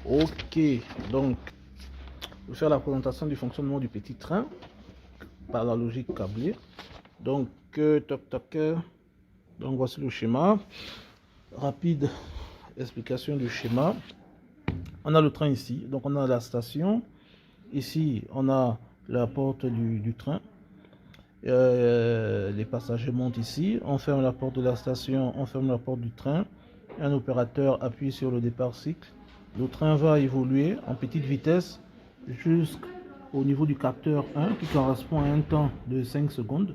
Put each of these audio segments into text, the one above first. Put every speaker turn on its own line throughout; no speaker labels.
Ok, donc je vais faire la présentation du fonctionnement du petit train par la logique câblée. Donc, donc voici le schéma. Rapide explication du schéma. On a le train ici, donc on a la station. Ici, on a la porte du train. Les passagers montent ici. On ferme la porte de la station, on ferme la porte du train. Un opérateur appuie sur le départ cycle. Le train va évoluer en petite vitesse jusqu'au niveau du capteur 1 qui correspond à un temps de 5 secondes.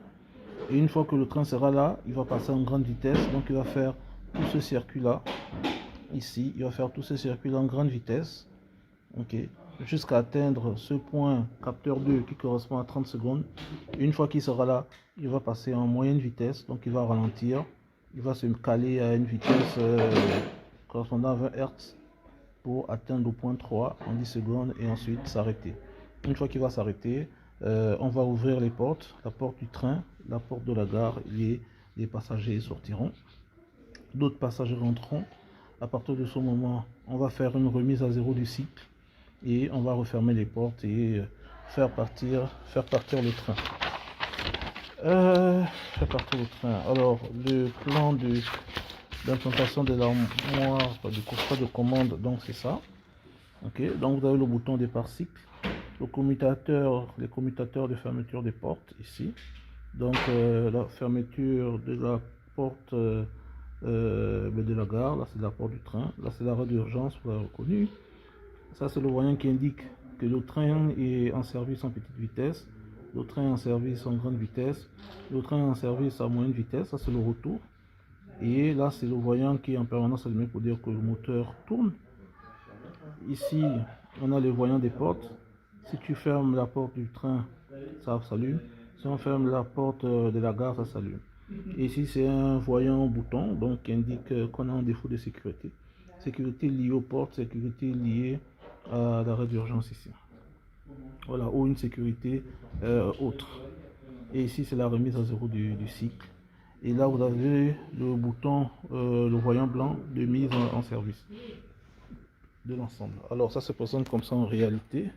Et une fois que le train sera là, il va passer en grande vitesse. Donc il va faire tout ce circuit-là. Ici, il va faire tout ce circuit en grande vitesse. Ok, jusqu'à atteindre ce point capteur 2 qui correspond à 30 secondes. Une fois qu'il sera là, il va passer en moyenne vitesse. Donc il va ralentir. Il va se caler à une vitesse correspondant à 20 Hz pour atteindre le point 3 en 10 secondes et ensuite s'arrêter. Une fois qu'il va s'arrêter, on va ouvrir les portes, la porte du train, la porte de la gare, les passagers sortiront, d'autres passagers rentreront. À partir de ce moment, on va faire une remise à zéro du cycle et on va refermer les portes et faire partir le train. Alors, le plan d'implantation de l'armoire du coffret de commande, donc c'est ça. Ok, donc vous avez le bouton départ cycle, les commutateurs de fermeture des portes ici. Donc la fermeture de la porte de la gare, là c'est la porte du train, là c'est l'arrêt d'urgence, vous l'avez reconnu. Ça c'est le voyant qui indique que le train est en service en petite vitesse, le train est en service en grande vitesse, le train est en service à moyenne vitesse, ça c'est le retour. Et là c'est le voyant qui est en permanence allumé pour dire que le moteur tourne. Ici on a les voyants des portes. Si tu fermes la porte du train, ça s'allume. Si on ferme la porte de la gare, ça s'allume. Et ici c'est un voyant bouton donc qui indique qu'on a un défaut de sécurité. Sécurité liée aux portes, sécurité liée à l'arrêt d'urgence ici. Voilà, ou une sécurité autre. Et ici c'est la remise à zéro du cycle. Et là vous avez le bouton, le voyant blanc de mise en service de l'ensemble. Alors ça se présente comme ça en réalité.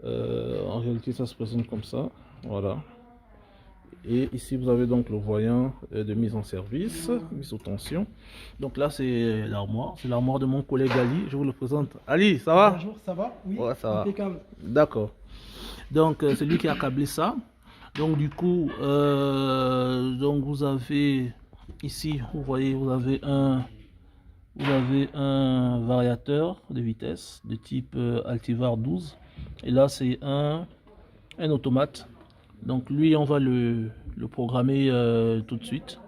Ça se présente comme ça. Voilà. Et ici vous avez donc le voyant de mise en service, mise sous tension. Donc là c'est l'armoire de mon collègue Ali. Je vous le présente. Ali, ça va?
Bonjour, ça va? Oui,
ouais, ça
impeccable.
va. D'accord. Donc c'est lui qui a câblé ça. Donc du coup, donc vous avez ici, vous voyez, vous avez un variateur de vitesse de type Altivar 12. Et là c'est un automate. Donc lui on va le programmer tout de suite.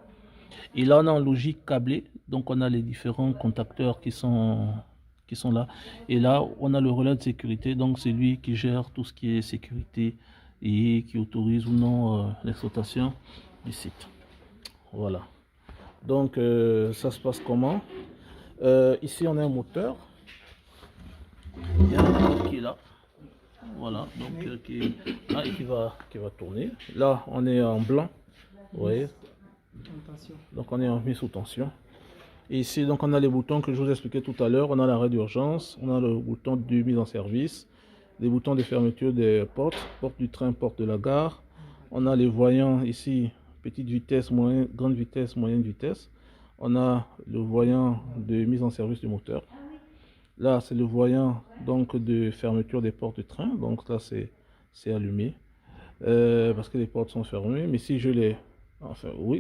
Et là on a en logique câblée. Donc on a les différents contacteurs qui sont là. Et là on a le relais de sécurité. Donc c'est lui qui gère tout ce qui est sécurité et qui autorise ou non l'exploitation du site. Voilà. Donc ça se passe comment? Ici on a un moteur. Il y a un moteur qui est là. Voilà, donc qui va tourner. Là on est en blanc. Vous voyez. Donc on est en mise sous tension. Et ici donc on a les boutons que je vous expliquais tout à l'heure. On a l'arrêt d'urgence, on a le bouton de mise en service, les boutons de fermeture des portes, porte du train, porte de la gare. On a les voyants ici, petite vitesse, moyenne, grande vitesse, moyenne vitesse. On a le voyant de mise en service du moteur. Là c'est le voyant donc de fermeture des portes de train. Donc là c'est allumé parce que les portes sont fermées. Mais si je les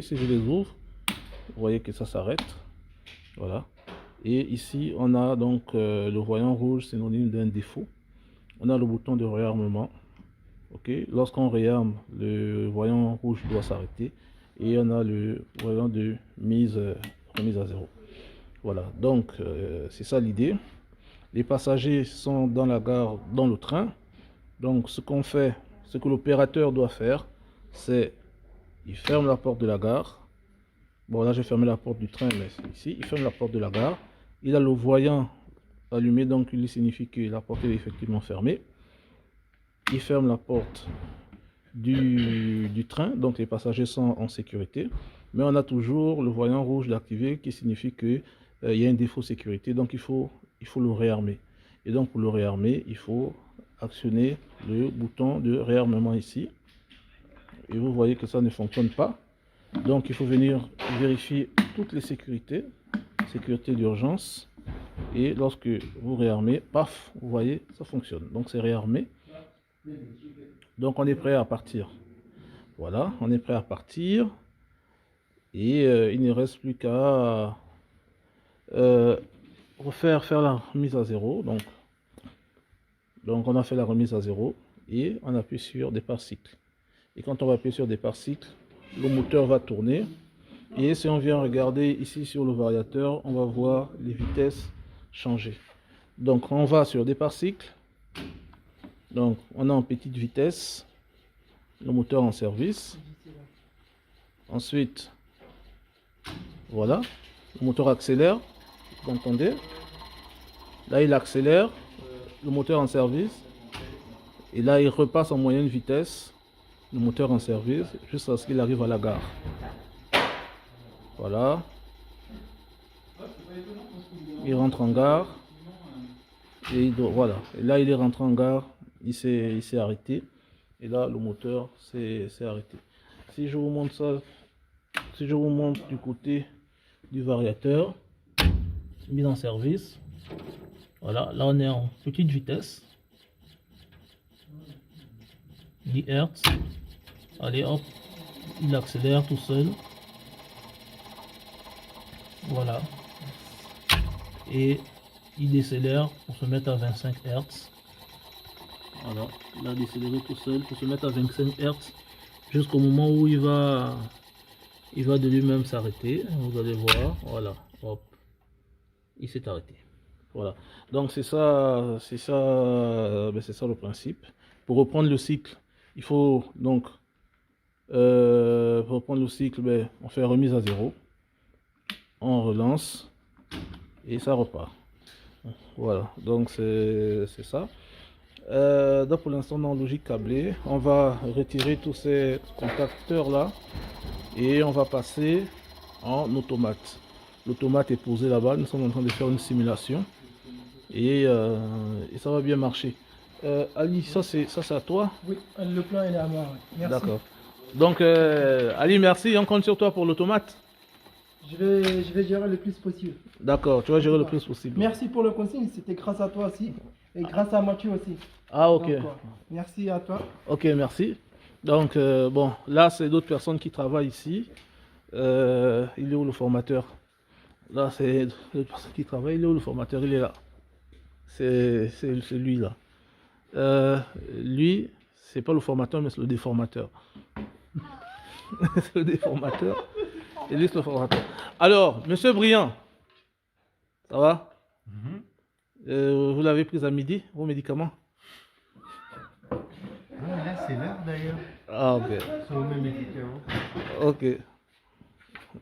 si je les ouvre, vous voyez que ça s'arrête. Voilà. Et ici on a donc le voyant rouge synonyme d'un défaut. On a le bouton de réarmement. Ok, lorsqu'on réarme, le voyant rouge doit s'arrêter. Et on a le voyant de remise à zéro. Voilà, donc c'est ça l'idée. Les passagers sont dans la gare, dans le train. Donc ce qu'on fait, ce que l'opérateur doit faire, c'est il ferme la porte de la gare. Bon là j'ai fermé la porte du train, mais ici il ferme la porte de la gare. Il a le voyant allumé, donc il signifie que la porte est effectivement fermée. Il ferme la porte du train, donc les passagers sont en sécurité. Mais on a toujours le voyant rouge d'activer qui signifie que il y a un défaut de sécurité, donc il faut le réarmer. Et donc pour le réarmer, il faut actionner le bouton de réarmement ici. Et vous voyez que ça ne fonctionne pas. Donc il faut venir vérifier toutes les sécurités, sécurité d'urgence. Et lorsque vous réarmez, paf, vous voyez, ça fonctionne. Donc c'est réarmé. Donc on est prêt à partir. Voilà, on est prêt à partir. Et il ne reste plus qu'à faire la remise à zéro. Donc on a fait la remise à zéro et on appuie sur départ cycle. Et quand on va appuyer sur départ cycle, le moteur va tourner. Et si on vient regarder ici sur le variateur, on va voir les vitesses changer. Donc on va sur départ cycle. Donc on est en petite vitesse, le moteur en service. Ensuite, voilà, le moteur accélère, vous entendez? Là il accélère, le moteur en service. Et là il repasse en moyenne vitesse, le moteur en service, jusqu'à ce qu'il arrive à la gare. Voilà. Il rentre en gare. Et voilà. Et là il est rentré en gare, il s'est arrêté. Et là le moteur s'est arrêté. Si je vous montre ça, si je vous montre du côté du variateur, mis en service. Voilà, là on est en petite vitesse. 10 Hz. Allez hop, il accélère tout seul. Voilà. Et il décélère pour se mettre à 25 Hz. Voilà, il a décéléré tout seul pour se mettre à 25 Hz jusqu'au moment où il va de lui-même s'arrêter. Vous allez voir, voilà, hop, il s'est arrêté. Voilà, donc c'est ça le principe. Pour reprendre le cycle, il faut donc pour reprendre le cycle, on fait remise à zéro, on relance et ça repart. Voilà, donc c'est ça. Donc pour l'instant dans logique câblée, on va retirer tous ces contacteurs là et on va passer en automate. L'automate est posé là-bas, nous sommes en train de faire une simulation et ça va bien marcher. Ali, ça c'est à toi?
Oui, le plan est à moi. Merci.
D'accord. Donc Ali, merci, on compte sur toi pour l'automate.
Je vais gérer le plus possible.
D'accord, tu vas gérer le plus possible.
Merci pour le consigne, c'était grâce à toi aussi. Et grâce à Mathieu aussi.
Ah ok.
Donc, merci à toi.
Ok, merci. Donc bon, là c'est d'autres personnes qui travaillent ici. Il est où le formateur? Là c'est d'autres personnes qui travaillent. Il est où le formateur? Il est là. C'est lui là. Lui, c'est pas le formateur, mais c'est le déformateur. C'est le déformateur. Et lui, c'est le formateur. Alors, monsieur Briand, ça va? Vous l'avez pris à midi, vos médicaments?
Là, c'est l'heure d'ailleurs.
Ah, ok.
C'est au même médicament.
Ok.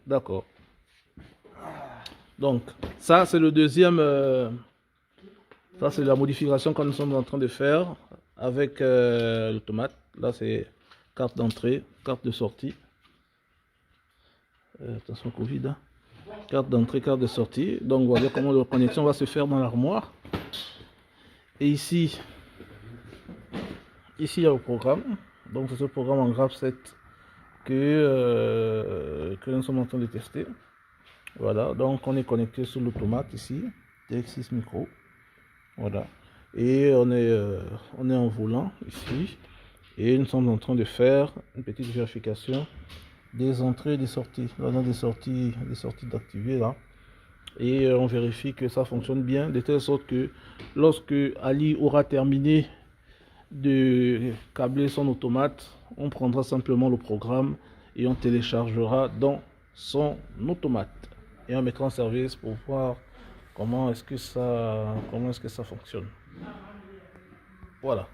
D'accord. Donc, ça, c'est le deuxième. Ça, c'est la modification que nous sommes en train de faire avec l'automate. Là, c'est carte d'entrée, carte de sortie. Attention Covid. Hein. Carte d'entrée, carte de sortie. Donc, voilà comment la connexion va se faire dans l'armoire. Et ici, il y a le programme. Donc, c'est ce programme en graph 7 que nous sommes en train de tester. Voilà, donc on est connecté sur l'automate ici, TX6 micro. Voilà, et on est en volant ici, et nous sommes en train de faire une petite vérification des entrées et des sorties. Là, on a des sorties d'activer là, et on vérifie que ça fonctionne bien, de telle sorte que lorsque Ali aura terminé de câbler son automate, on prendra simplement le programme et on téléchargera dans son automate et on mettra en service pour voir comment est-ce que ça fonctionne. Voilà.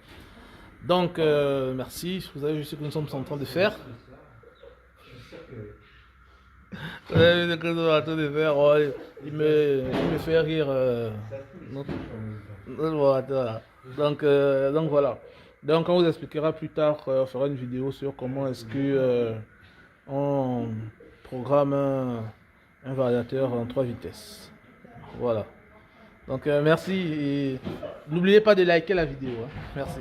Donc merci. Vous avez vu ce que nous sommes en train de faire. Vous avez vu ce que nous sommes en train de faire. Oh, il me fait rire. Voilà. Donc voilà. Donc on vous expliquera plus tard, on fera une vidéo sur comment est-ce que on programme un variateur en 3 vitesses. Voilà. Donc merci et n'oubliez pas de liker la vidéo. Hein. Merci.